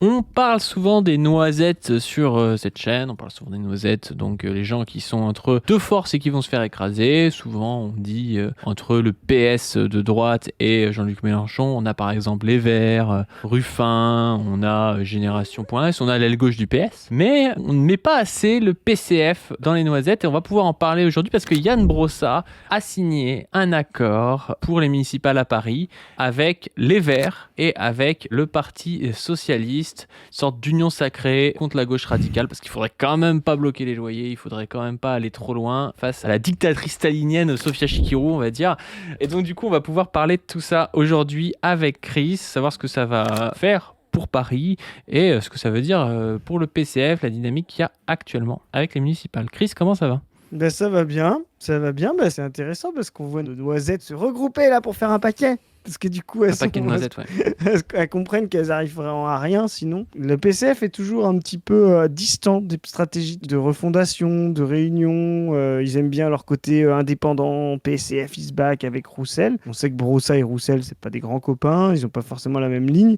On parle souvent des noisettes sur cette chaîne, on parle souvent des noisettes, donc les gens qui sont entre deux forces et qui vont se faire écraser. Souvent on dit entre le PS de droite et Jean-Luc Mélenchon, on a par exemple les Verts, Ruffin, on a Génération.s, on a l'aile gauche du PS. Mais on ne met pas assez le PCF dans les noisettes et on va pouvoir en parler aujourd'hui parce que Ian Brossat a signé un accord pour les municipales à Paris avec les Verts et avec le Parti Socialiste. Sorte d'union sacrée contre la gauche radicale, parce qu'il faudrait quand même pas bloquer les loyers, il faudrait quand même pas aller trop loin face à la dictatrice stalinienne Sofia Chikirou, on va dire. Et donc du coup on va pouvoir parler de tout ça aujourd'hui avec Chris, savoir ce que ça va faire pour Paris et ce que ça veut dire pour le PCF, la dynamique qu'il y a actuellement avec les municipales. Chris, comment ça va ? Ben ça va bien, c'est intéressant parce qu'on voit nos noisettes se regrouper là pour faire un paquet. Parce que du coup, un paquet de noisettes, ouais. Elles comprennent qu'elles arrivent vraiment à rien sinon. Le PCF est toujours un petit peu distant des stratégies de refondation, de réunion. Ils aiment bien leur côté indépendant. PCF is back avec Roussel. On sait que Brossat et Roussel, c'est pas des grands copains. Ils ont pas forcément la même ligne.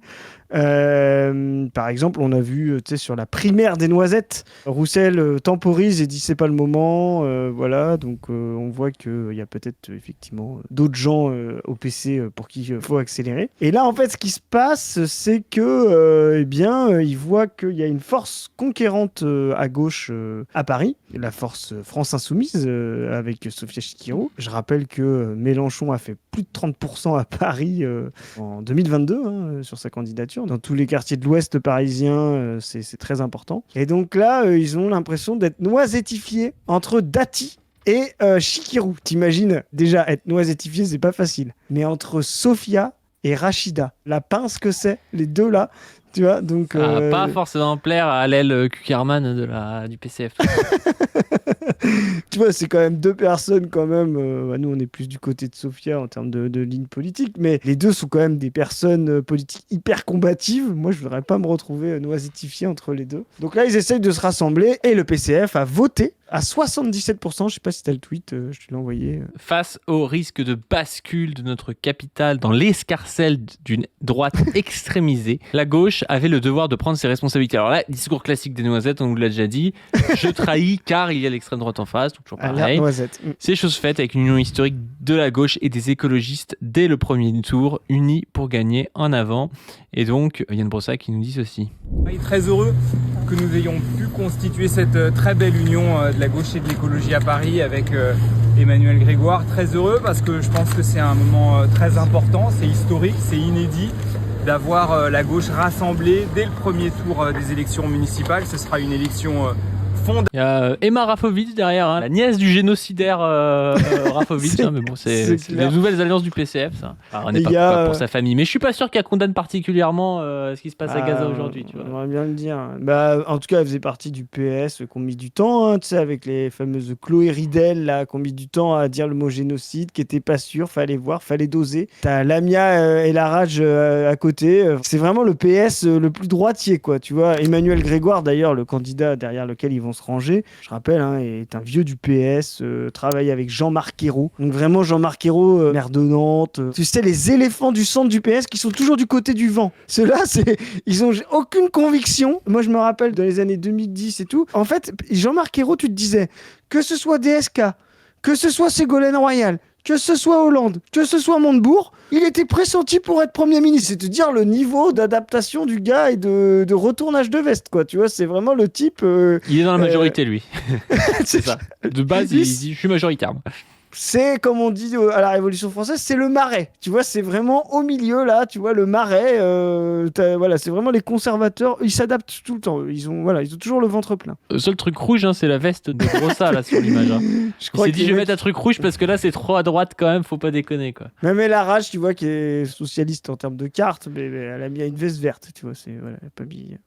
Par exemple, on a vu sur la primaire des noisettes, Roussel temporise et dit c'est pas le moment. Voilà, donc on voit qu'il y a peut-être effectivement d'autres gens au PC pour qui il faut accélérer. Et là, en fait, ce qui se passe, c'est que, ils voient qu'il y a une force conquérante à gauche à Paris, la force France Insoumise avec Sofia Chikirou. Je rappelle que Mélenchon a fait plus de 30% à Paris en 2022 sur sa candidature. Dans tous les quartiers de l'Ouest parisien, c'est très important. Et donc là, ils ont l'impression d'être noisettifiés entre Dati et Chikirou. T'imagines, déjà, être noisettifié, c'est pas facile. Mais entre Sofia et Rachida, la pince que c'est, les deux là, tu vois, donc... Pas forcément plaire à l'aile Kuckerman du PCF. Tu vois, c'est quand même deux personnes quand même. Nous, on est plus du côté de Sofia en termes de ligne politique, mais les deux sont quand même des personnes politiques hyper combatives. Moi, je voudrais pas me retrouver noisettifié entre les deux. Donc là, ils essayent de se rassembler et le PCF a voté à 77%. Je sais pas si t'as le tweet, je te l'ai envoyé. Face au risque de bascule de notre capitale dans l'escarcelle d'une droite extrémisée, la gauche avait le devoir de prendre ses responsabilités. Alors là, discours classique des noisettes, on vous l'a déjà dit. Je trahis car il y a l'extrême droite en face, donc toujours pareil. C'est chose faite avec une union historique de la gauche et des écologistes dès le premier tour, unis pour gagner en avant. Et donc, Ian Brossat qui nous dit ceci. Très heureux que nous ayons pu constituer cette très belle union de la gauche et de l'écologie à Paris avec Emmanuel Grégoire. Très heureux parce que je pense que c'est un moment très important, c'est historique, c'est inédit d'avoir la gauche rassemblée dès le premier tour des élections municipales. Ce sera une élection Il y a Emma Rafovic derrière, la nièce du génocidaire Rafovic, mais bon, c'est les nouvelles alliances du PCF, ça. Alors, on n'est pas pour sa famille, mais je suis pas sûr qu'elle condamne particulièrement ce qui se passe à Gaza aujourd'hui. Tu vois. On va bien le dire. En tout cas, elle faisait partie du PS qui ont mis du temps, tu sais, avec les fameuses Chloé Ridel là, qui ont mis du temps à dire le mot génocide, qui n'étaient pas sûrs, fallait voir, fallait doser. T'as Lamia et la Rage à côté. C'est vraiment le PS le plus droitier, quoi. Tu vois, Emmanuel Grégoire, d'ailleurs, le candidat derrière lequel ils vont se ranger, je rappelle, est un vieux du PS, travaille avec Jean-Marc Ayrault. Donc vraiment Jean-Marc Ayrault, maire de Nantes. Tu sais, les éléphants du centre du PS qui sont toujours du côté du vent. Ceux-là, ils ont aucune conviction. Moi, je me rappelle dans les années 2010 et tout. En fait, Jean-Marc Ayrault, tu te disais, que ce soit DSK, que ce soit Ségolène Royal, que ce soit Hollande, que ce soit Montebourg, il était pressenti pour être Premier ministre. C'est te dire le niveau d'adaptation du gars et de retournage de veste, quoi. Tu vois, c'est vraiment le type... il est dans la majorité, lui. C'est ça. De base, il dit « je suis majoritaire ». C'est, comme on dit à la Révolution française, c'est le marais. Tu vois, c'est vraiment au milieu, là, tu vois, le marais. Voilà, c'est vraiment les conservateurs. Ils s'adaptent tout le temps. Ils ont toujours le ventre plein. Le seul truc rouge, c'est la veste de Brossat, là, sur l'image. Je s'est dit, je vais mettre un truc rouge parce que là, c'est trop à droite quand même, faut pas déconner, quoi. Même la Rage, tu vois, qui est socialiste en termes de carte, mais elle a mis une veste verte, tu vois, elle n'a pas mis...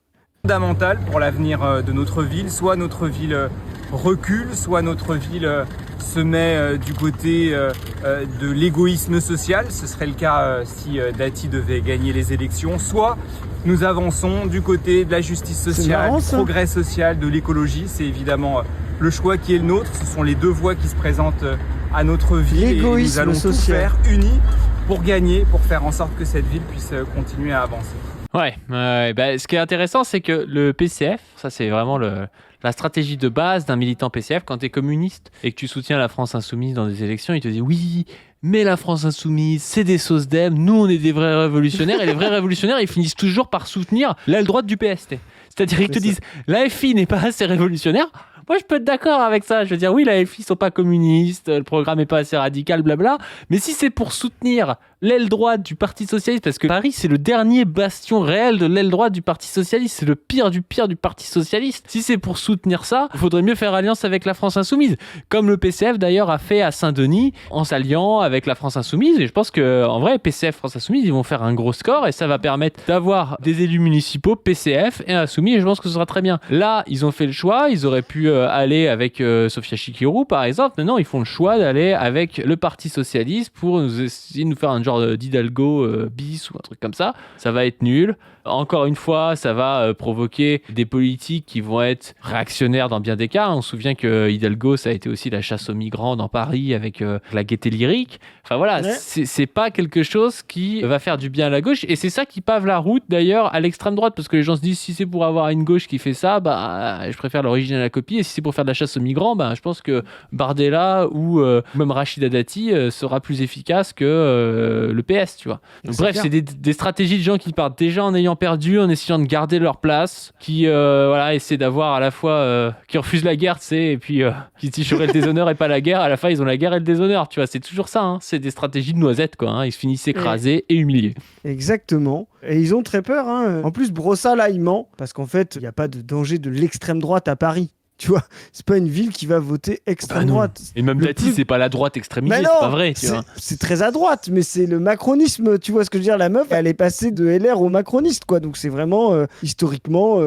Fondamental pour l'avenir de notre ville, soit notre ville recule, soit notre ville se met du côté de l'égoïsme social, ce serait le cas si Dati devait gagner les élections, soit nous avançons du côté de la justice sociale, du progrès social, de l'écologie. C'est évidemment le choix qui est le nôtre, ce sont les deux voies qui se présentent à notre ville et nous allons tout faire unis pour gagner, pour faire en sorte que cette ville puisse continuer à avancer. Ouais, ce qui est intéressant, c'est que le PCF, ça c'est vraiment la stratégie de base d'un militant PCF. Quand tu es communiste et que tu soutiens la France insoumise dans des élections, il te dit oui, mais la France insoumise, c'est des sauces d'Ève, nous on est des vrais révolutionnaires, et les vrais révolutionnaires, ils finissent toujours par soutenir l'aile droite du PST. C'est-à-dire qu'ils te disent, la FI n'est pas assez révolutionnaire. Moi, je peux être d'accord avec ça. Je veux dire, oui, la FI sont pas communistes, le programme est pas assez radical, blabla. Mais si c'est pour soutenir l'aile droite du Parti Socialiste, parce que Paris, c'est le dernier bastion réel de l'aile droite du Parti Socialiste, c'est le pire du Parti Socialiste. Si c'est pour soutenir ça, il faudrait mieux faire alliance avec la France Insoumise. Comme le PCF, d'ailleurs, a fait à Saint-Denis, en s'alliant avec la France Insoumise. Et je pense qu'en vrai, PCF, France Insoumise, ils vont faire un gros score et ça va permettre d'avoir des élus municipaux PCF et Insoumis. Et je pense que ce sera très bien. Là, ils ont fait le choix. Ils auraient pu aller avec Sofia Chikirou, par exemple. Maintenant, ils font le choix d'aller avec le Parti Socialiste pour essayer de nous faire un genre d'Hidalgo bis ou un truc comme ça. Ça va être nul. Encore une fois, ça va provoquer des politiques qui vont être réactionnaires dans bien des cas. On se souvient que Hidalgo, ça a été aussi la chasse aux migrants dans Paris avec la gaieté lyrique. Enfin voilà, ouais. C'est pas quelque chose qui va faire du bien à la gauche. Et c'est ça qui pave la route d'ailleurs à l'extrême droite. Parce que les gens se disent, si c'est pour avoir une gauche qui fait ça, je préfère l'original à la copie. Et si c'est pour faire de la chasse aux migrants, je pense que Bardella ou même Rachida Dati sera plus efficace que le PS, tu vois. Donc, bref, c'est des stratégies de gens qui partent déjà en ayant perdu, en essayant de garder leur place, qui essaient d'avoir à la fois qui refusent la guerre, tu sais, et puis qui disent j'aurai le déshonneur et pas la guerre. À la fin, ils ont la guerre et le déshonneur, tu vois. C'est toujours ça, hein. C'est des stratégies de noisettes, quoi. Hein. Ils se finissent écrasés et humiliés. Exactement. Et ils ont très peur. Hein. En plus, Brossat, là, il ment, parce qu'en fait, il n'y a pas de danger de l'extrême droite à Paris. Tu vois, c'est pas une ville qui va voter extrême droite. Et même Dati, c'est pas la droite extrémisée, c'est pas vrai. Tu vois. C'est très à droite, mais c'est le macronisme. Tu vois ce que je veux dire? La meuf, elle est passée de LR au macroniste, quoi. Donc c'est vraiment historiquement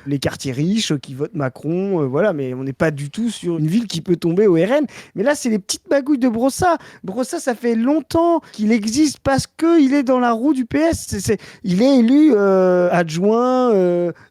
les quartiers riches qui votent Macron, voilà. Mais on n'est pas du tout sur une ville qui peut tomber au RN. Mais là, c'est les petites magouilles de Brossat. Brossat, ça fait longtemps qu'il existe parce qu'il est dans la roue du PS. Il est élu adjoint,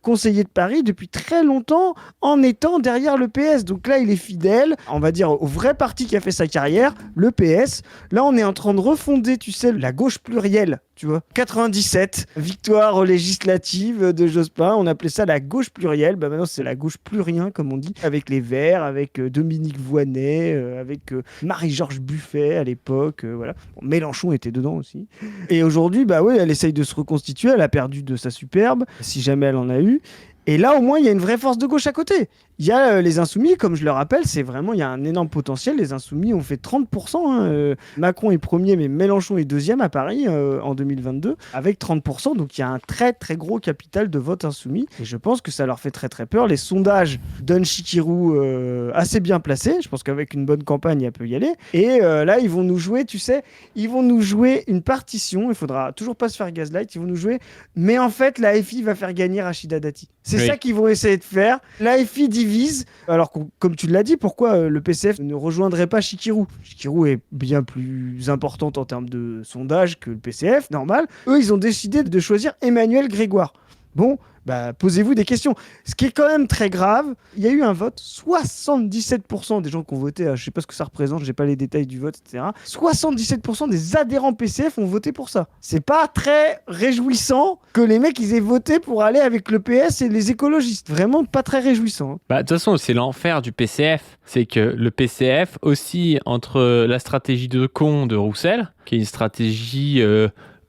conseiller de Paris depuis très longtemps en étant derrière le PS. Donc là, il est fidèle, on va dire, au vrai parti qui a fait sa carrière, le PS. Là, on est en train de refonder, tu sais, la gauche plurielle, tu vois. 97, victoire législative de Jospin, on appelait ça la gauche plurielle. Maintenant, c'est la gauche plus rien, comme on dit, avec les Verts, avec Dominique Voynet, avec Marie-Georges Buffet à l'époque, voilà. Bon, Mélenchon était dedans aussi. Et aujourd'hui, elle essaye de se reconstituer, elle a perdu de sa superbe, si jamais elle en a eu. Et là, au moins, il y a une vraie force de gauche à côté. Il y a les Insoumis, comme je le rappelle, il y a un énorme potentiel. Les Insoumis ont fait 30%. Hein. Macron est premier, mais Mélenchon est deuxième à Paris en 2022, avec 30%. Donc, il y a un très, très gros capital de vote insoumis. Et je pense que ça leur fait très, très peur. Les sondages donnent Chikirou assez bien placé. Je pense qu'avec une bonne campagne, elle peut y aller. Et là, ils vont nous jouer, tu sais, une partition. Il faudra toujours pas se faire gaslight. Ils vont nous jouer. Mais en fait, la FI va faire gagner Rachida Dati. C'est ça qu'ils vont essayer de faire. La FI divise. Alors, comme tu l'as dit, pourquoi le PCF ne rejoindrait pas Chikirou? Chikirou est bien plus importante en termes de sondage que le PCF, normal. Eux, ils ont décidé de choisir Emmanuel Grégoire. Bon, posez-vous des questions. Ce qui est quand même très grave, il y a eu un vote, 77% des gens qui ont voté, je ne sais pas ce que ça représente, je n'ai pas les détails du vote, etc. 77% des adhérents PCF ont voté pour ça. C'est pas très réjouissant que les mecs ils aient voté pour aller avec le PS et les écologistes. Vraiment pas très réjouissant. De toute façon, c'est l'enfer du PCF. C'est que le PCF, aussi entre la stratégie de con de Roussel, qui est une stratégie...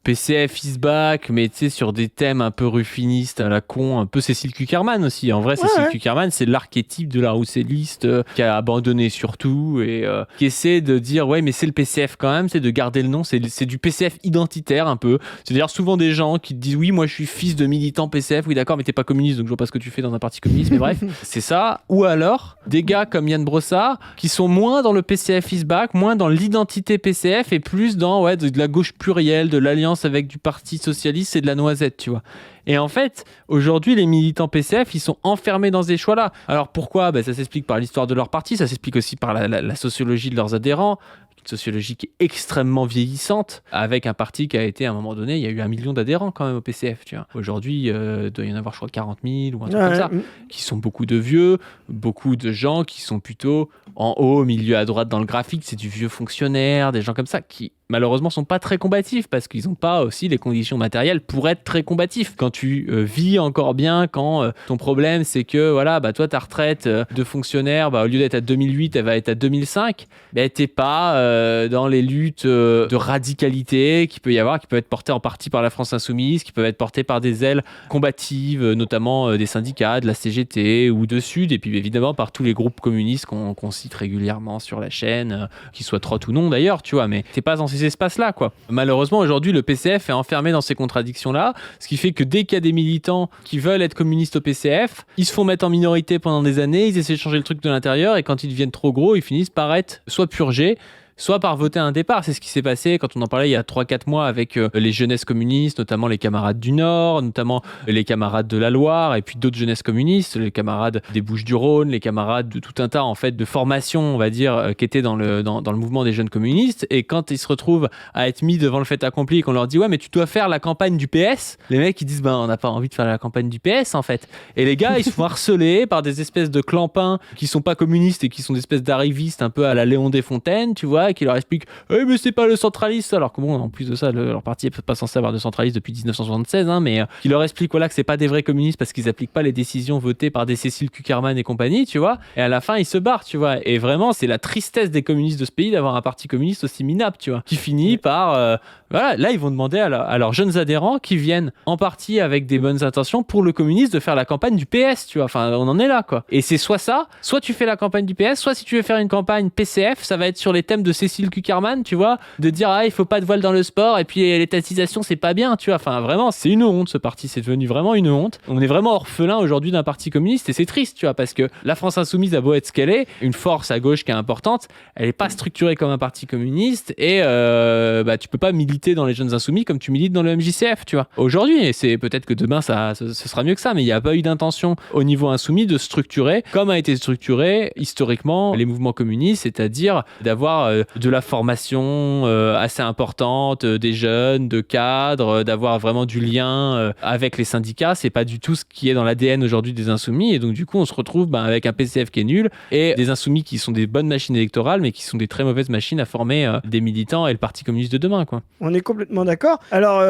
PCF is back, mais tu sais, sur des thèmes un peu ruffinistes à la con, un peu Cécile Cukierman aussi. En vrai, Cécile Cukierman, c'est l'archétype de la rousselliste qui a abandonné surtout et qui essaie de dire ouais, mais c'est le PCF quand même, c'est de garder le nom, c'est du PCF identitaire un peu. C'est d'ailleurs souvent des gens qui te disent oui, moi je suis fils de militant PCF, oui d'accord, mais t'es pas communiste, donc je vois pas ce que tu fais dans un parti communiste, mais bref, c'est ça. Ou alors des gars comme Yann Brossat qui sont moins dans le PCF is back, moins dans l'identité PCF et plus dans de la gauche plurielle, de l'alliance avec du Parti Socialiste et de la noisette, tu vois. Et en fait, aujourd'hui, les militants PCF, ils sont enfermés dans ces choix-là. Alors pourquoi ? Ça s'explique par l'histoire de leur parti, ça s'explique aussi par la sociologie de leurs adhérents, une sociologie qui est extrêmement vieillissante, avec un parti qui a été, à un moment donné, il y a eu 1 million d'adhérents quand même au PCF, tu vois. Aujourd'hui, il doit y en avoir, je crois, 40 000 ou un truc comme ça, qui sont beaucoup de vieux, beaucoup de gens qui sont plutôt en haut, milieu à droite dans le graphique, c'est du vieux fonctionnaire, des gens comme ça qui malheureusement sont pas très combatifs parce qu'ils n'ont pas aussi les conditions matérielles pour être très combatifs. Quand tu vis encore bien, quand ton problème c'est que voilà, bah, toi ta retraite de fonctionnaire, bah, au lieu d'être à 2008, elle va être à 2005, bah, t'es pas dans les luttes de radicalité qui peut y avoir, qui peuvent être portées en partie par la France Insoumise, qui peuvent être portées par des ailes combatives, notamment des syndicats, de la CGT ou de Sud, et puis évidemment par tous les groupes communistes qu'on cite régulièrement sur la chaîne, qu'ils soient trottes ou non d'ailleurs, tu vois, mais t'es pas dans ces espaces-là, quoi. Malheureusement, aujourd'hui, le PCF est enfermé dans ces contradictions-là, ce qui fait que dès qu'il y a des militants qui veulent être communistes au PCF, ils se font mettre en minorité pendant des années, ils essaient de changer le truc de l'intérieur, et quand ils deviennent trop gros, ils finissent par être soit purgés, soit par voter un départ. C'est ce qui s'est passé quand on en parlait il y a 3-4 mois avec les jeunesses communistes, notamment les camarades du Nord, notamment les camarades de la Loire, et puis d'autres jeunesses communistes, les camarades des Bouches-du-Rhône, les camarades de tout un tas en fait de formations, on va dire, qui étaient dans le mouvement des jeunes communistes. Et quand ils se retrouvent à être mis devant le fait accompli et qu'on leur dit ouais mais tu dois faire la campagne du PS, les mecs ils disent ben on n'a pas envie de faire la campagne du PS en fait. Et les gars ils se font harceler par des espèces de clampins qui sont pas communistes et qui sont des espèces d'arrivistes un peu à la Léon Desfontaines, tu vois, qui leur expliquent mais c'est pas le centraliste, alors que bon en plus de ça leur parti est pas censé avoir de centraliste depuis 1976, hein, mais qui leur expliquent voilà que c'est pas des vrais communistes parce qu'ils appliquent pas les décisions votées par des Cécile Cukierman et compagnie, tu vois, et à la fin ils se barrent, tu vois. Et vraiment c'est la tristesse des communistes de ce pays d'avoir un parti communiste aussi minable, tu vois, qui finit par voilà, là ils vont demander à leurs jeunes adhérents qui viennent en partie avec des bonnes intentions pour le communiste de faire la campagne du PS, tu vois, enfin on en est là quoi. Et c'est soit ça, soit tu fais la campagne du PS, soit si tu veux faire une campagne PCF, ça va être sur les thèmes de Cécile Cukierman, tu vois, de dire il faut pas de voile dans le sport et puis l'étatisation c'est pas bien, tu vois, enfin vraiment c'est une honte ce parti, c'est devenu vraiment une honte. On est vraiment orphelin aujourd'hui d'un parti communiste et c'est triste, tu vois, parce que la France Insoumise a beau être ce qu'elle est, une force à gauche qui est importante, elle est pas structurée comme un parti communiste et bah tu peux pas militer dans les jeunes insoumis comme tu milites dans le MJCF, tu vois. Aujourd'hui, et c'est peut-être que demain ce sera mieux que ça, mais il n'y a pas eu d'intention au niveau insoumis de structurer comme a été structuré historiquement les mouvements communistes, c'est-à-dire d'avoir de la formation assez importante des jeunes, de cadres, d'avoir vraiment du lien avec les syndicats. C'est pas du tout ce qui est dans l'ADN aujourd'hui des insoumis, et donc du coup on se retrouve avec un PCF qui est nul et des insoumis qui sont des bonnes machines électorales mais qui sont des très mauvaises machines à former des militants et le parti communiste de demain, quoi. On est complètement d'accord. Alors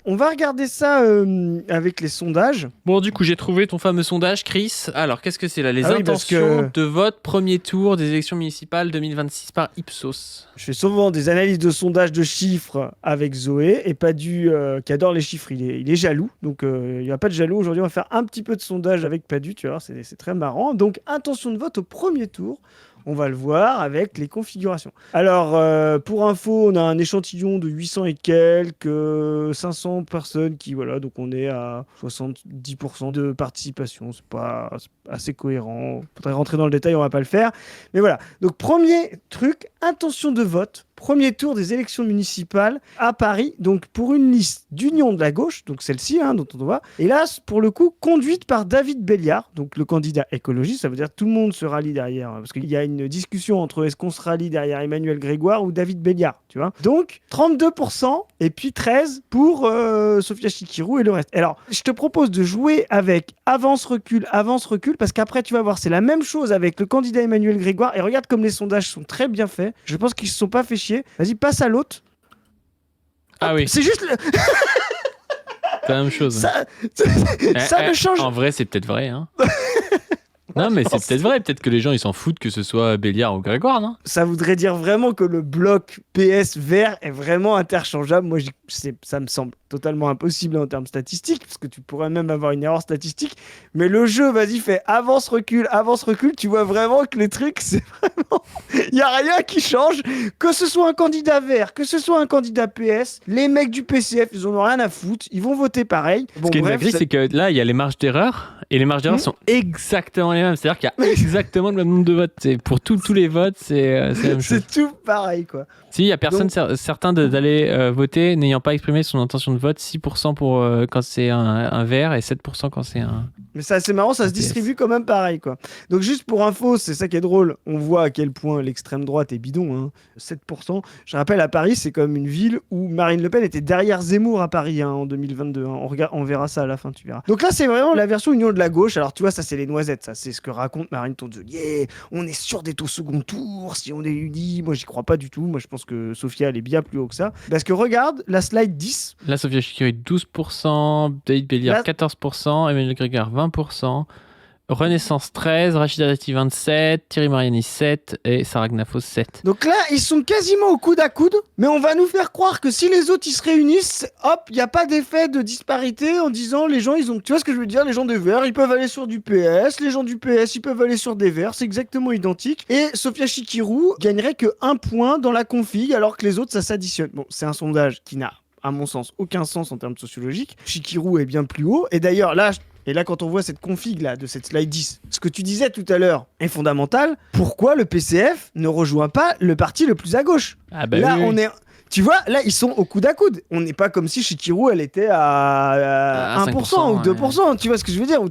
on va regarder ça avec les sondages. Bon, du coup j'ai trouvé ton fameux sondage, Chris. Alors qu'est-ce que c'est là, les oui, intentions de vote premier tour des élections municipales 2026 par Ipsos. Je fais souvent des analyses de sondage de chiffres avec Zoé et Padu qui adore les chiffres, il est jaloux, donc il n'y a pas de jaloux. Aujourd'hui on va faire un petit peu de sondage avec Padu, tu vois, c'est très marrant. Donc intention de vote au premier tour, on va le voir avec les configurations. Alors, pour info, on a un échantillon de 800 et quelques, 500 personnes qui, voilà, donc on est à 70% de participation. C'est pas assez cohérent. Faudrait rentrer dans le détail, on va pas le faire. Mais voilà. Donc, premier truc, intention de vote. Premier tour des élections municipales à Paris, donc pour une liste d'union de la gauche, donc celle-ci dont on voit, et là pour le coup conduite par David Béliard, donc le candidat écologiste. Ça veut dire que tout le monde se rallie derrière, parce qu'il y a une discussion entre est-ce qu'on se rallie derrière Emmanuel Grégoire ou David Béliard, tu vois. Donc 32% et puis 13% pour Sophia Chikirou et le reste. Alors je te propose de jouer avec avance-recul, parce qu'après tu vas voir, c'est la même chose avec le candidat Emmanuel Grégoire, et regarde comme les sondages sont très bien faits. Je pense qu'ils se sont pas fait chier. Vas-y, passe à l'autre. Ah oui. C'est juste C'est la même chose. Ça ne change. En vrai, c'est peut-être vrai, hein. Non, mais c'est peut-être vrai. Peut-être que les gens, ils s'en foutent que ce soit Béliard ou Grégoire, non? Ça voudrait dire vraiment que le bloc PS vert est vraiment interchangeable. Moi, ça me semble totalement impossible en termes statistiques, parce que tu pourrais même avoir une erreur statistique. Mais le jeu, vas-y, fait avance-recul. Tu vois vraiment que les trucs, c'est vraiment... Il n'y a rien qui change. Que ce soit un candidat vert, que ce soit un candidat PS, les mecs du PCF, ils en ont rien à foutre. Ils vont voter pareil. Bon, ce qui est dingue, c'est que là, il y a les marges d'erreur. Et les marges d'erreur sont exactement les mêmes. C'est-à-dire qu'il y a exactement le même nombre de votes. C'est pour tous les votes, c'est la même chose. C'est tout pareil, quoi. Si, il y a personne certain d'aller voter n'ayant pas exprimé son intention de vote. 6% pour quand c'est un vert et 7% quand c'est un Mais ça, c'est marrant, ça se distribue quand même pareil, quoi. Donc juste pour info, c'est ça qui est drôle, on voit à quel point l'extrême droite est bidon, hein. 7%. Je rappelle, à Paris, c'est comme une ville où Marine Le Pen était derrière Zemmour à Paris, hein, en 2022. Hein. On verra ça à la fin, tu verras. Donc là, c'est vraiment la version union de la gauche. Alors tu vois, ça c'est les noisettes, ça c'est ce que raconte Marine Tondelier. On est sûr d'être au second tour si on est unis. Moi, j'y crois pas du tout. Moi, je pense que Sophia, elle est bien plus haut que ça. Parce que regarde, la slide 10. Là, Sophia Chikiri 12%, David Béliard 14%, Emmanuel Grégoire 20%, Renaissance 13, Rachida Dati 27, Thierry Mariani 7 et Sarah Gnafos 7. Donc là, ils sont quasiment au coude à coude, mais on va nous faire croire que si les autres ils se réunissent, hop, il n'y a pas d'effet de disparité en disant les gens ils ont. Tu vois ce que je veux dire? Les gens des Verts, ils peuvent aller sur du PS, les gens du PS, ils peuvent aller sur des Verts, c'est exactement identique. Et Sophia Chikirou gagnerait que 1 point dans la config alors que les autres ça s'additionne. Bon, c'est un sondage qui n'a, à mon sens, aucun sens en termes sociologiques. Chikirou est bien plus haut. Et d'ailleurs, là, quand on voit cette config là, de cette slide 10, ce que tu disais tout à l'heure est fondamental. Pourquoi le PCF ne rejoint pas le parti le plus à gauche? Là, oui. on est... Tu vois, là, ils sont au coude à coude. On n'est pas comme si Chikirou, elle était à 1% 5%, ou 2%. Ouais. Tu vois ce que je veux dire?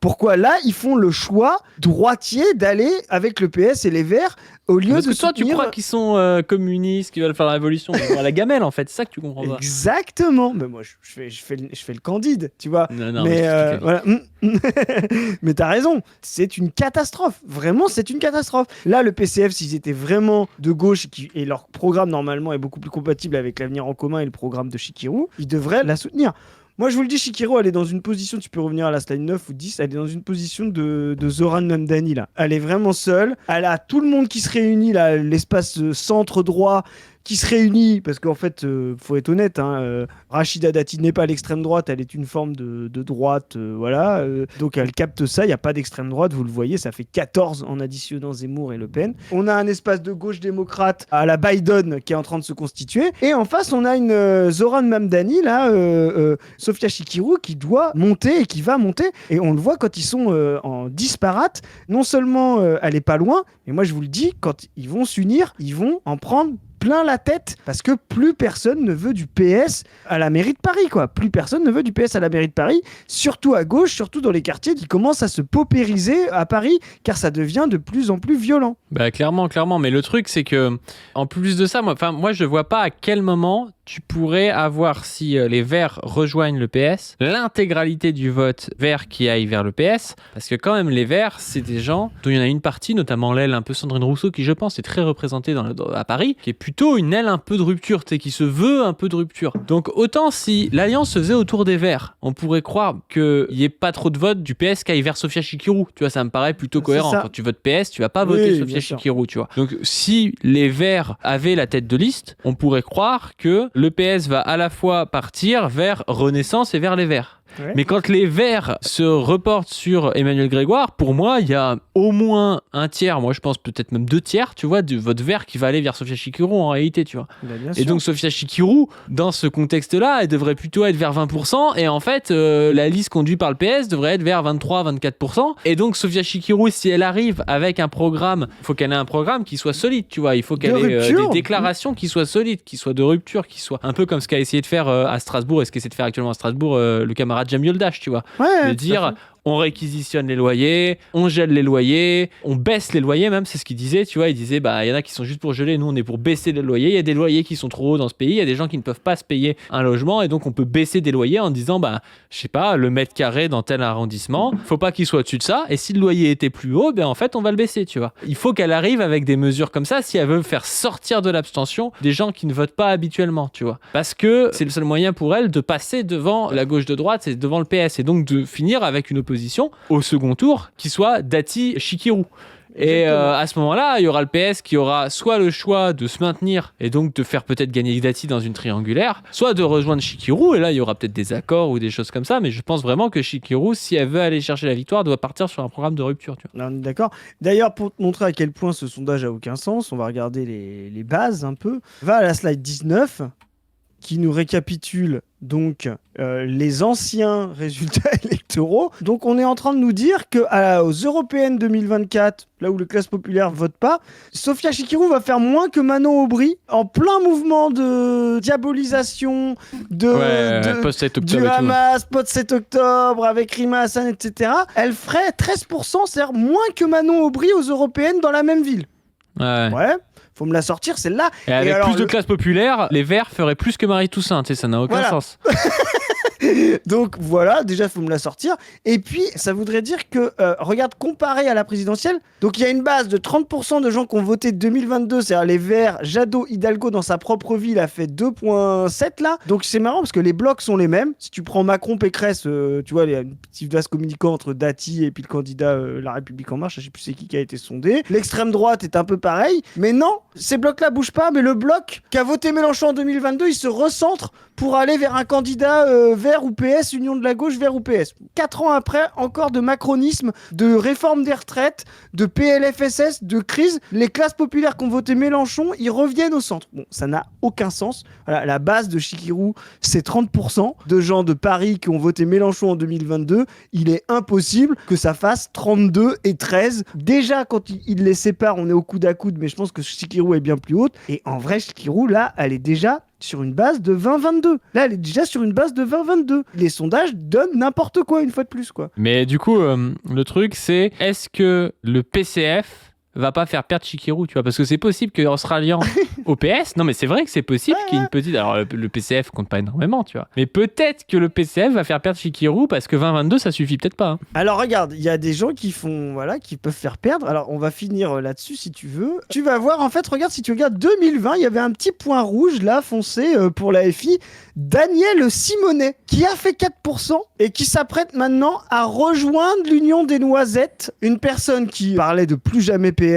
Pourquoi là, ils font le choix droitier d'aller avec le PS et les Verts au lieu Parce de que toi, soutenir... tu crois qu'ils sont communistes, qu'ils veulent faire la révolution à la gamelle, en fait. C'est ça que tu comprends pas. Exactement. Mais moi, je fais le candide, tu vois. Non, mais voilà. Mais t'as raison. C'est une catastrophe. Vraiment, c'est une catastrophe. Là, le PCF, s'ils étaient vraiment de gauche et leur programme, normalement, est beaucoup plus compatible avec l'avenir en commun et le programme de Chikirou, ils devraient la soutenir. Moi, je vous le dis, Chikirou, elle est dans une position, tu peux revenir à la slide 9 ou 10, elle est dans une position de Zoran Namdani, là. Elle est vraiment seule. Elle a tout le monde qui se réunit, là, l'espace centre-droit qui se réunit, parce qu'en fait, faut être honnête, hein, Rachida Dati n'est pas à l'extrême droite, elle est une forme de droite, voilà. Donc elle capte ça, il n'y a pas d'extrême droite, vous le voyez, ça fait 14 en additionnant Zemmour et Le Pen. On a un espace de gauche démocrate à la Biden qui est en train de se constituer, et en face, on a une Zoran Mamdani, là, Sophia Chikirou, qui doit monter et qui va monter, et on le voit quand ils sont en disparate, non seulement elle est pas loin, mais moi je vous le dis, quand ils vont s'unir, ils vont en prendre plein la tête, parce que plus personne ne veut du PS à la mairie de Paris, quoi. Plus personne ne veut du PS à la mairie de Paris, surtout à gauche, surtout dans les quartiers qui commencent à se paupériser à Paris, car ça devient de plus en plus violent. Bah clairement, mais le truc c'est que, en plus de ça, moi je vois pas à quel moment tu pourrais avoir, si les Verts rejoignent le PS, l'intégralité du vote vert qui aille vers le PS, parce que quand même les Verts, c'est des gens dont il y en a une partie, notamment l'aile un peu Sandrine Rousseau, qui je pense est très représentée à Paris, qui est plutôt une aile un peu de rupture, tu sais, qui se veut un peu de rupture. Donc autant si l'alliance se faisait autour des Verts, on pourrait croire qu'il n'y ait pas trop de votes du PS qui aille vers Sophia Chikirou, tu vois, ça me paraît plutôt cohérent. Quand tu votes PS, tu vas pas voter Sophia Chikirou, tu vois. Donc si les Verts avaient la tête de liste, on pourrait croire que le PS va à la fois partir vers Renaissance et vers les Verts. Ouais. Mais quand les Verts se reportent sur Emmanuel Grégoire, pour moi, il y a au moins un tiers, moi je pense peut-être même 2 tiers, tu vois, de vote vert qui va aller vers Sophia Chikirou en réalité, tu vois. Et donc Sophia Chikirou, dans ce contexte-là, elle devrait plutôt être vers 20%, et en fait, la liste conduite par le PS devrait être vers 23-24%. Et donc Sophia Chikirou, si elle arrive avec un programme, il faut qu'elle ait un programme qui soit solide, tu vois, il faut qu'elle ait des déclarations qui soient solides, qui soient de rupture, qui soient un peu comme ce qu'a essayé de faire à Strasbourg, et ce qu'essaie de faire actuellement à Strasbourg le camarade Jamil Yoldash, tu vois, de dire on réquisitionne les loyers, on gèle les loyers, on baisse les loyers même, c'est ce qu'il disait, tu vois, il disait bah il y en a qui sont juste pour geler, nous on est pour baisser les loyers, il y a des loyers qui sont trop hauts dans ce pays, il y a des gens qui ne peuvent pas se payer un logement et donc on peut baisser des loyers en disant bah je sais pas, le mètre carré dans tel arrondissement, faut pas qu'il soit au-dessus de ça, et si le loyer était plus haut, ben en fait on va le baisser, tu vois. Il faut qu'elle arrive avec des mesures comme ça si elle veut faire sortir de l'abstention des gens qui ne votent pas habituellement, tu vois, parce que c'est le seul moyen pour elle de passer devant la gauche de droite, c'est devant le PS, et donc de finir avec une opposition au second tour qui soit Dati Chikirou. Et à ce moment-là, il y aura le PS qui aura soit le choix de se maintenir et donc de faire peut-être gagner Dati dans une triangulaire, soit de rejoindre Chikirou, et là il y aura peut-être des accords ou des choses comme ça, mais je pense vraiment que Chikirou, si elle veut aller chercher la victoire, doit partir sur un programme de rupture. Tu vois. D'accord. D'ailleurs, pour te montrer à quel point ce sondage a aucun sens, on va regarder les bases un peu. Va à la slide 19. qui nous récapitule donc les anciens résultats électoraux. Donc on est en train de nous dire qu'aux européennes 2024, là où les classes populaires votent pas, Sofia Chikirou va faire moins que Manon Aubry en plein mouvement de diabolisation post-7 du octobre Hamas, post-7 octobre avec Rima Hassan, etc. Elle ferait 13%, c'est-à-dire moins que Manon Aubry aux européennes dans la même ville. Ouais. Faut me la sortir, celle-là. Et avec plus de classes populaires, les Verts feraient plus que Marie Toussaint, tu sais, ça n'a aucun sens. Donc voilà, déjà il faut me la sortir. Et puis ça voudrait dire que, regarde, comparé à la présidentielle, donc il y a une base de 30% de gens qui ont voté 2022, c'est-à-dire les Verts. Jadot Hidalgo dans sa propre ville a fait 2,7 là. Donc c'est marrant parce que les blocs sont les mêmes. Si tu prends Macron, Pécresse, tu vois, il y a un petit vase communicant entre Dati et puis le candidat La République En Marche, je sais plus c'est qui a été sondé. L'extrême droite est un peu pareil, mais non, ces blocs-là bougent pas, mais le bloc qui a voté Mélenchon en 2022, il se recentre pour aller vers un candidat Vert ou PS, Union de la gauche, Vert ou PS. 4 ans après, encore de macronisme, de réforme des retraites, de PLFSS, de crise. Les classes populaires qui ont voté Mélenchon, ils reviennent au centre. Bon, ça n'a aucun sens. Voilà, la base de Chikirou, c'est 30% de gens de Paris qui ont voté Mélenchon en 2022. Il est impossible que ça fasse 32 et 13. Déjà, quand il les sépare, on est au coude à coude, mais je pense que Chikirou est bien plus haute. Et en vrai, Chikirou, là, elle est déjà sur une base de 20-22. Là, elle est déjà sur une base de 20-22. Les sondages donnent n'importe quoi, une fois de plus, quoi. Mais du coup, le truc, c'est est-ce que le PCF va pas faire perdre Chikirou, tu vois, parce que c'est possible qu'en se ralliant au PS, non mais c'est vrai que c'est possible qu'il y ait une petite, alors le PCF compte pas énormément, tu vois, mais peut-être que le PCF va faire perdre Chikirou parce que 20-22 ça suffit peut-être pas. Hein. Alors regarde, il y a des gens qui font, voilà, qui peuvent faire perdre, alors on va finir là-dessus si tu veux. Tu vas voir, en fait, regarde, si tu regardes 2020, il y avait un petit point rouge là, foncé pour la FI, Daniel Simonet, qui a fait 4% et qui s'apprête maintenant à rejoindre l'Union des Noisettes, une personne qui parlait de plus jamais PS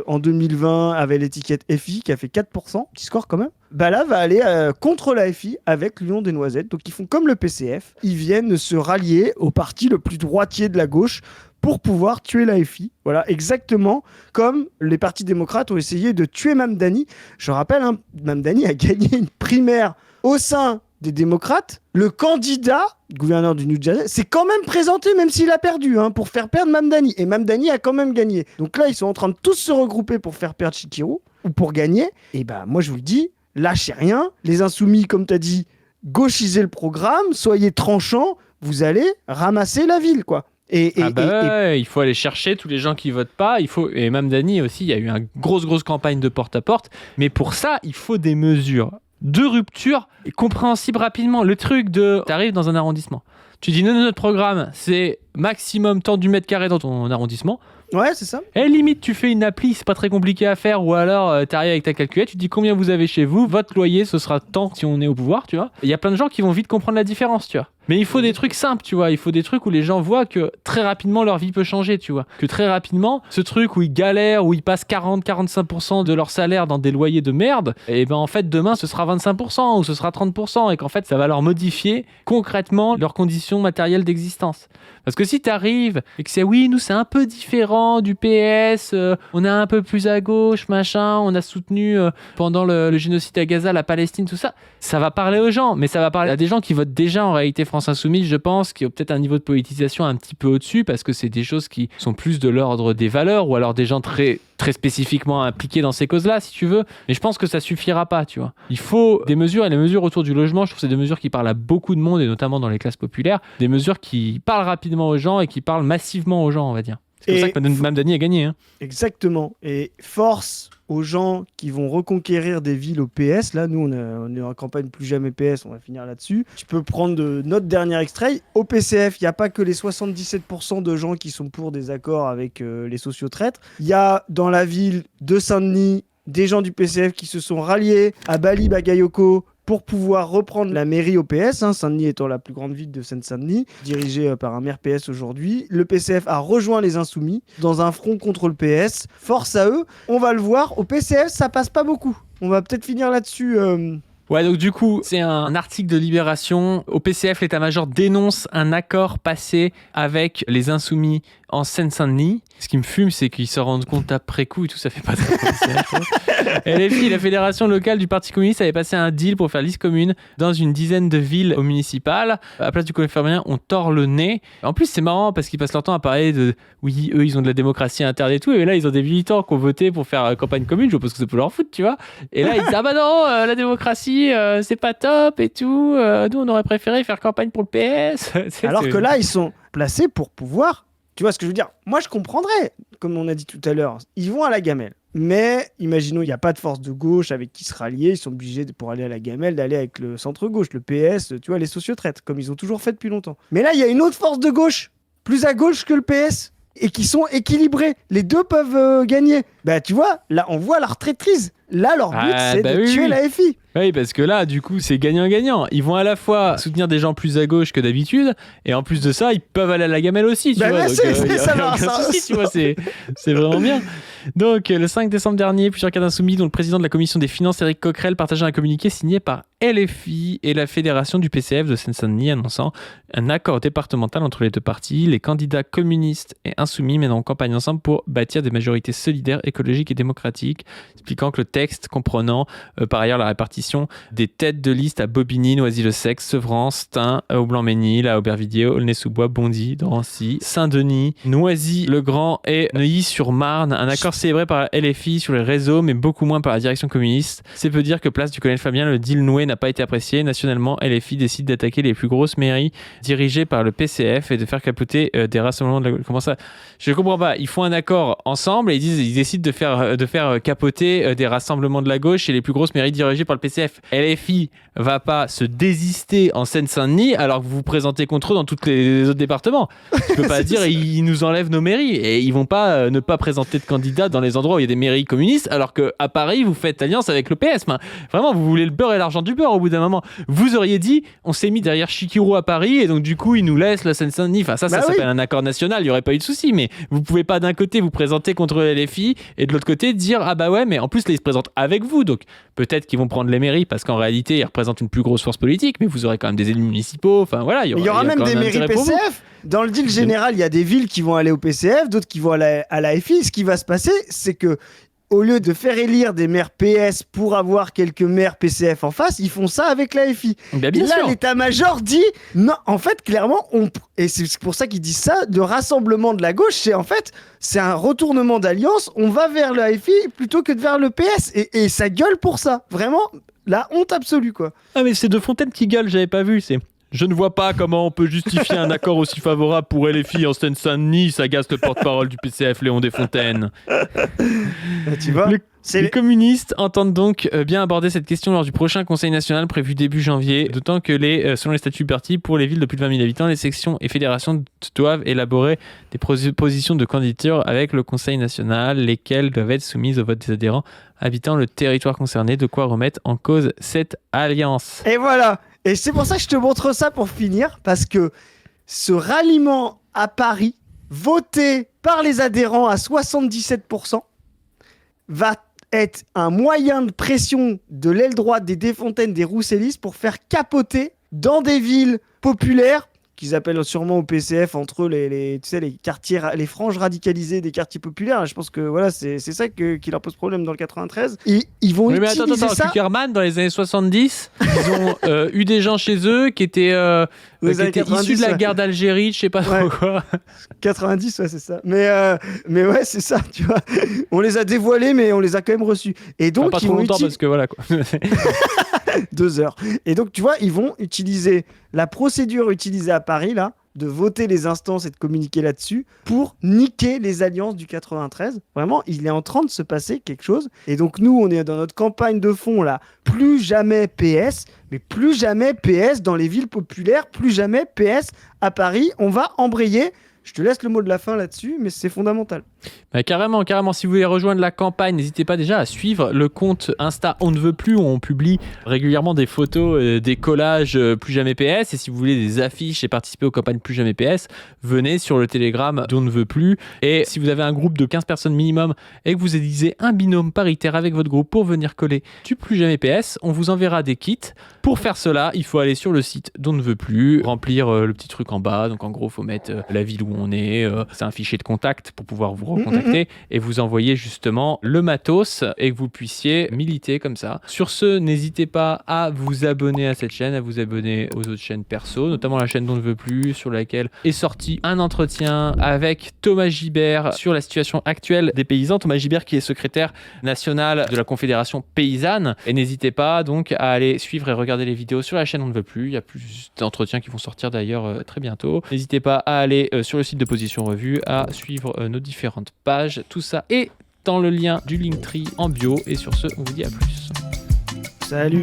en 2020 avait l'étiquette FI qui a fait 4%, qui score quand même. Bah là va aller contre la FI avec l'Union des Noisettes, donc ils font comme le PCF, ils viennent se rallier au parti le plus droitier de la gauche pour pouvoir tuer la FI. Voilà, exactement comme les partis démocrates ont essayé de tuer Mamdani. Je rappelle, hein, Mamdani a gagné une primaire au sein des démocrates. Le candidat, gouverneur du New Jersey, s'est quand même présenté, même s'il a perdu, hein, pour faire perdre Mamdani. Et Mamdani a quand même gagné. Donc là, ils sont en train de tous se regrouper pour faire perdre Chikirou, ou pour gagner. Et bah, moi, je vous le dis, lâchez rien. Les insoumis, comme tu as dit, gauchisez le programme, soyez tranchants, vous allez ramasser la ville, quoi. Il faut aller chercher tous les gens qui votent pas. Et Mamdani aussi, il y a eu une grosse campagne de porte-à-porte. Mais pour ça, il faut des mesures de rupture compréhensibles rapidement. Le truc de... T'arrives dans un arrondissement. Tu dis, non, notre programme, c'est maximum tant du mètre carré dans ton arrondissement. Ouais, c'est ça. Et limite, tu fais une appli, c'est pas très compliqué à faire, ou alors t'arrives avec ta calculette, tu dis combien vous avez chez vous, votre loyer, ce sera tant si on est au pouvoir, tu vois. Il y a plein de gens qui vont vite comprendre la différence, tu vois. Mais il faut des trucs simples, tu vois. Il faut des trucs où les gens voient que très rapidement leur vie peut changer, tu vois. Que très rapidement, ce truc où ils galèrent, où ils passent 40-45% de leur salaire dans des loyers de merde, et ben en fait demain ce sera 25% ou ce sera 30%, et qu'en fait ça va leur modifier concrètement leurs conditions matérielles d'existence. Parce que si t'arrives et que c'est oui, nous c'est un peu différent du PS, on est un peu plus à gauche, machin, on a soutenu pendant le génocide à Gaza, la Palestine, tout ça, ça va parler aux gens, mais ça va parler à des gens qui votent déjà en réalité France Insoumise, je pense, qui ont peut-être un niveau de politisation un petit peu au-dessus, parce que c'est des choses qui sont plus de l'ordre des valeurs, ou alors des gens très spécifiquement impliqués dans ces causes-là, si tu veux. Mais je pense que ça suffira pas, tu vois. Il faut des mesures, et les mesures autour du logement, je trouve que c'est des mesures qui parlent à beaucoup de monde, et notamment dans les classes populaires, des mesures qui parlent rapidement aux gens et qui parlent massivement aux gens, on va dire. C'est pour ça que Mamdani a gagné. Hein. Exactement. Et force aux gens qui vont reconquérir des villes au PS. Là, nous, on est en campagne plus jamais PS, on va finir là-dessus. Tu peux prendre notre dernier extrait. Au PCF, il n'y a pas que les 77% de gens qui sont pour des accords avec les sociotraîtres. Il y a dans la ville de Saint-Denis des gens du PCF qui se sont ralliés à Bali Bagayoko pour pouvoir reprendre la mairie au PS, hein, Saint-Denis étant la plus grande ville de Seine-Saint-Denis, dirigée par un maire PS aujourd'hui. Le PCF a rejoint les Insoumis dans un front contre le PS. Force à eux, on va le voir. Au PCF, ça passe pas beaucoup. On va peut-être finir là-dessus. Ouais, donc du coup, c'est un article de Libération. Au PCF, l'état-major dénonce un accord passé avec les Insoumis en Seine-Saint-Denis. Ce qui me fume, c'est qu'ils se rendent compte après coup et tout, ça fait pas très professionnel, je trouve. LFI, la fédération locale du Parti communiste, avait passé un deal pour faire liste commune dans une dizaine de villes au municipal. À place du Collège Fabien, on tord le nez. En plus, c'est marrant parce qu'ils passent leur temps à parler de oui, eux, ils ont de la démocratie interne et tout. Et là, ils ont des militants qui ont voté pour faire campagne commune. Je pense que c'est pour leur foutre, tu vois. Et là, ils disent ah bah non, la démocratie, c'est pas top et tout. Nous, on aurait préféré faire campagne pour le PS. Alors que là, ils sont placés pour pouvoir. Tu vois ce que je veux dire? Moi, je comprendrais, comme on a dit tout à l'heure, ils vont à la gamelle. Mais imaginons, il n'y a pas de force de gauche avec qui se rallier. Ils sont obligés, pour aller à la gamelle, d'aller avec le centre-gauche, le PS, tu vois, les sociotraites, comme ils ont toujours fait depuis longtemps. Mais là, il y a une autre force de gauche, plus à gauche que le PS, et qui sont équilibrés. Les deux peuvent gagner. Bah, tu vois, là, on voit la retraitrise. Là, leur but, c'est de tuer la FI. Oui, parce que là, du coup, c'est gagnant-gagnant. Ils vont à la fois soutenir des gens plus à gauche que d'habitude, et en plus de ça, ils peuvent aller à la gamelle aussi, tu vois. Donc, ça va, tu vois, c'est vraiment bien. Donc, le 5 décembre dernier, plusieurs cadres insoumis, dont le président de la commission des finances, Éric Coquerel, partageaient un communiqué signé par LFI et la fédération du PCF de Seine-Saint-Denis annonçant un accord départemental entre les deux partis. Les candidats communistes et insoumis mèneront campagne ensemble pour bâtir des majorités solidaires, écologiques et démocratiques, expliquant que le texte comprenant par ailleurs la répartition des têtes de liste à Bobigny, Noisy-le-Sec, Sevran, Stein, Aublanc-Ménil, à Aubervilliers, Aulnay-sous-Bois, Bondy, Drancy, Saint-Denis, Noisy-le-Grand et Neuilly-sur-Marne. Un accord célébré par la LFI sur les réseaux, mais beaucoup moins par la direction communiste. C'est peu dire que place du colonel Fabien, le deal noué n'a pas été apprécié. Nationalement, LFI décide d'attaquer les plus grosses mairies dirigées par le PCF et de faire capoter des rassemblements de la... Comment ça? Je ne comprends pas. Ils font un accord ensemble et ils décident de faire capoter des rassemblements de la gauche et les plus grosses mairies dirigées par le PCF. LFI va pas se désister en Seine-Saint-Denis alors que vous vous présentez contre eux dans tous les autres départements. Tu peux pas dire ils nous enlèvent nos mairies et ils vont pas ne pas présenter de candidats dans les endroits où il y a des mairies communistes alors qu'à Paris vous faites alliance avec le PS. Vraiment, vous voulez le beurre et l'argent du beurre au bout d'un moment. Vous auriez dit on s'est mis derrière Chikiro à Paris et donc du coup ils nous laissent la Seine-Saint-Denis. Enfin ça s'appelle un accord national, il n'y aurait pas eu de souci, mais vous pouvez pas d'un côté vous présenter contre LFI et de l'autre côté dire ah bah ouais mais en plus là ils se présentent avec vous donc peut-être qu'ils vont prendre les mairies parce qu'en réalité ils représentent une plus grosse force politique, mais vous aurez quand même des élus municipaux. Enfin voilà, il y aura même des mairies PCF. Dans le deal général, il y a des villes qui vont aller au PCF, d'autres qui vont à la FI. Ce qui va se passer, c'est que au lieu de faire élire des maires PS pour avoir quelques maires PCF en face, ils font ça avec la FI. Bien là, sûr. L'état-major dit non. En fait, clairement, et c'est pour ça qu'ils disent ça, le rassemblement de la gauche, c'est un retournement d'alliance. On va vers la FI plutôt que vers le PS, et ça gueule pour ça. Vraiment, la honte absolue, quoi. Ah mais c'est De Fontaine qui gueule, j'avais pas vu. Je ne vois pas comment on peut justifier un accord aussi favorable pour LFI en Seine-Saint-Denis, s'agace le porte-parole du PCF, Léon Desfontaines. Tu vois, les communistes entendent donc bien aborder cette question lors du prochain Conseil national prévu début janvier, d'autant que selon les statuts du parti, pour les villes de plus de 20 000 habitants, les sections et fédérations doivent élaborer des propositions de candidature avec le Conseil national, lesquelles doivent être soumises au vote des adhérents habitant le territoire concerné, de quoi remettre en cause cette alliance. Et voilà. Et c'est pour ça que je te montre ça pour finir, parce que ce ralliement à Paris, voté par les adhérents à 77%, va être un moyen de pression de l'aile droite des Desfontaines, des Roussellistes, pour faire capoter dans des villes populaires, qu'ils appellent sûrement au PCF entre eux les quartiers, les franges radicalisées des quartiers populaires. Je pense que voilà, c'est ça qui leur pose problème dans le 93. Ils vont utiliser ça. Kuckerman, dans les années 70, ils ont eu des gens chez eux qui étaient issus de la guerre d'Algérie, je sais pas trop quoi. 90, ouais, c'est ça. Mais ouais, c'est ça, tu vois. On les a dévoilés, mais on les a quand même reçus. Et donc, pas trop longtemps parce que voilà quoi. 2 heures. Et donc, tu vois, ils vont utiliser la procédure utilisée à Paris, là, de voter les instances et de communiquer là-dessus pour niquer les alliances du 93. Vraiment, il est en train de se passer quelque chose. Et donc, nous, on est dans notre campagne de fond, là. Plus jamais PS, mais plus jamais PS dans les villes populaires, plus jamais PS à Paris. On va embrayer. Je te laisse le mot de la fin là-dessus, mais c'est fondamental. Bah, carrément. Si vous voulez rejoindre la campagne, n'hésitez pas déjà à suivre le compte Insta On ne veut plus, où on publie régulièrement des photos, des collages Plus jamais PS. Et si vous voulez des affiches et participer aux campagnes Plus jamais PS, venez sur le Telegram d'On ne veut plus. Et si vous avez un groupe de 15 personnes minimum et que vous élisez un binôme paritaire avec votre groupe pour venir coller du Plus jamais PS, on vous enverra des kits. Pour faire cela, il faut aller sur le site d'On ne veut plus, remplir le petit truc en bas. Donc en gros, il faut mettre la ville où on est. C'est un fichier de contact pour pouvoir vous recontacter et vous envoyer justement le matos et que vous puissiez militer comme ça. Sur ce, n'hésitez pas à vous abonner à cette chaîne, à vous abonner aux autres chaînes perso, notamment la chaîne dont on ne veut plus, sur laquelle est sorti un entretien avec Thomas Gibert sur la situation actuelle des paysans. Thomas Gibert qui est secrétaire national de la Confédération paysanne. Et n'hésitez pas donc à aller suivre et regarder les vidéos sur la chaîne On ne veut plus. Il y a plus d'entretiens qui vont sortir d'ailleurs très bientôt. N'hésitez pas à aller sur le site de Position Revue, à suivre nos différentes pages. Tout ça est dans le lien du Linktree en bio. Et sur ce, on vous dit à plus. Salut.